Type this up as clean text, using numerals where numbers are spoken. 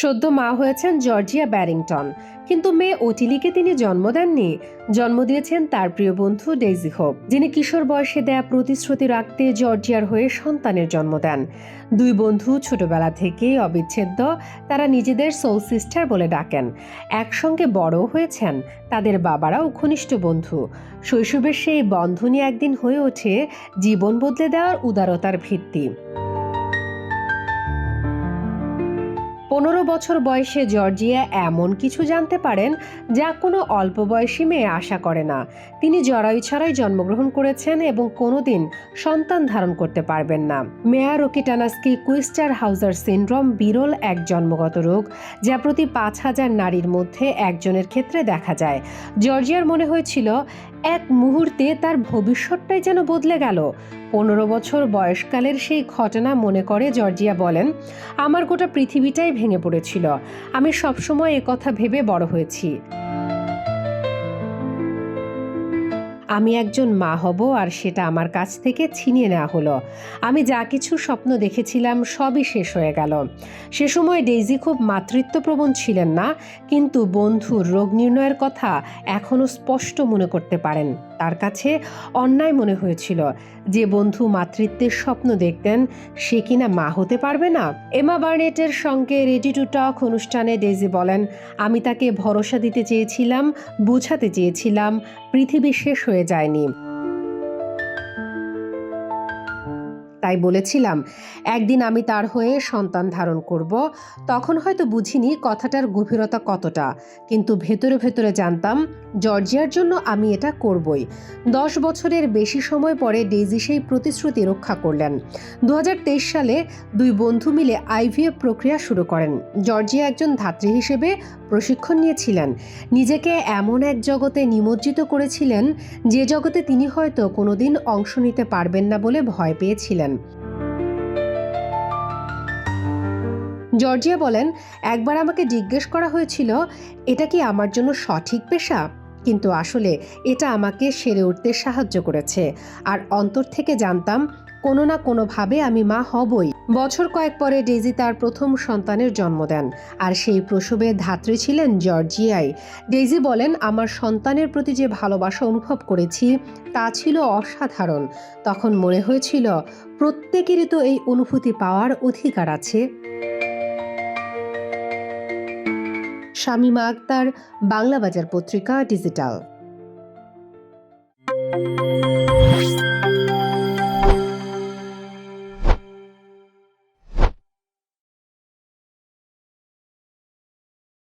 সদ্য মা হয়েছেন জর্জিয়া ব্যারিংটন, কিন্তু মেয়ে ওটিলিকে তিনি জন্ম দেননি। জন্ম দিয়েছেন তার প্রিয় বন্ধু ডেইজি হোপ, যিনি কিশোর বয়সে দেয়া প্রতিশ্রুতি রাখতে জর্জিয়ার হয়ে সন্তানের জন্ম দেন। দুই বন্ধু ছোটবেলা থেকেই অবিচ্ছেদ্য। তারা নিজেদের সোল সিস্টার বলে ডাকেন। একসঙ্গে বড়ও হয়েছেন। তাদের বাবারাও ঘনিষ্ঠ বন্ধু। শৈশবের সেই বন্ধনই একদিন হয়ে ওঠে জীবন বদলে দেওয়ার উদারতার ভিত্তি। 15 বছর বয়সে জর্জিয়া এমন কিছু জানতে পারেন যা কোনো অল্প বয়সী মেয়ে আশা করে না। তিনি জরায়ু ছাড়াই জন্মগ্রহণ করেছেন এবং কোনোদিন সন্তান ধারণ করতে পারবেন না। মেয়ার ওকিটানাস্কি কুইস্টার হাউজার সিনড্রোম বিরল এক জন্মগত রোগ, যা প্রতি 5,000 নারীর মধ্যে একজনের ক্ষেত্রে দেখা যায়। জর্জিয়ার মনে হয়েছিল এক মুহূর্তে তার ভবিষ্যৎটাই যেন বদলে গেল। 15 বছর বয়সকালের সেই ঘটনা মনে করে জর্জিয়া বলেন, আমার গোটা পৃথিবীটাই ভেঙে পড়েছিল। আমি সবসময় একথা ভেবে বড় হয়েছি, আমি একজন মা হব, আর সেটা আমার কাছ থেকে ছিনিয়ে নেওয়া হলো। আমি যা কিছু স্বপ্ন দেখেছিলাম সবই শেষ হয়ে গেল। সে সময় ডেইজি খুব মাতৃত্বপ্রবণ ছিলেন না, কিন্তু বন্ধুর রোগ নির্ণয়ের কথা এখনও স্পষ্ট মনে করতে পারেন। তার কাছে অন্যায় মনে হয়েছিল যে বন্ধু মাতৃত্বের স্বপ্ন দেখতেন সে কিনা মা হতে পারবে না। এমা বার্নেটের সঙ্গে রেডি টু টক অনুষ্ঠানে ডেইজি বলেন, আমি তাকে ভরসা দিতে চেয়েছিলাম, বোঝাতে চেয়েছিলাম পৃথিবী শেষ হয়ে যায়নি। তাই বলেছিলাম একদিন আমি তার হয়ে সন্তান ধারণ করব। তখন হয়তো বুঝিনি কথাটার গভীরতা কতটা, কিন্তু ভেতরে ভেতরে জানতাম জর্জিয়ার জন্য আমি এটা করবই। 10 বছরের বেশি সময় পরে ডেইজি সেই প্রতিশ্রুতি রক্ষা করলেন। 2023 সালে দুই বন্ধু মিলে আইভিএফ প্রক্রিয়া শুরু করেন। জর্জিয়া একজন ধাত্রী হিসেবে প্রশিক্ষণ নিয়েছিলেন, নিজেকে এমন এক জগতে নিমজ্জিত করেছিলেন যে জগতে তিনি হয়তো কোনোদিন অংশ নিতে পারবেন না বলে ভয় পেয়েছিলেন। জর্জিয়া বলেন, একবার আমাকে জিজ্ঞেস করা হয়েছিল এটা কি আমার জন্য সঠিক পেশা, কিন্তু আসলে এটা আমাকে সেরে উঠতে সাহায্য করেছে। আর অন্তর থেকে জানতাম কোনো না কোনোভাবে আমি মা হবই। বছর কয়েক পরে ডেইজি তার প্রথম সন্তানের জন্ম দেন, আর সেই প্রসবে ধাত্রী ছিলেন জর্জিয়াই। ডেইজি বলেন, আমার সন্তানের প্রতি যে ভালোবাসা অনুভব করেছি তা ছিল অসাধারণ। তখন মনে হয়েছিল প্রত্যেকেরই তো এই অনুভূতি পাওয়ার অধিকার আছে। শামীমা আক্তার, বাংলা বাজার পত্রিকা, ডিজিটাল।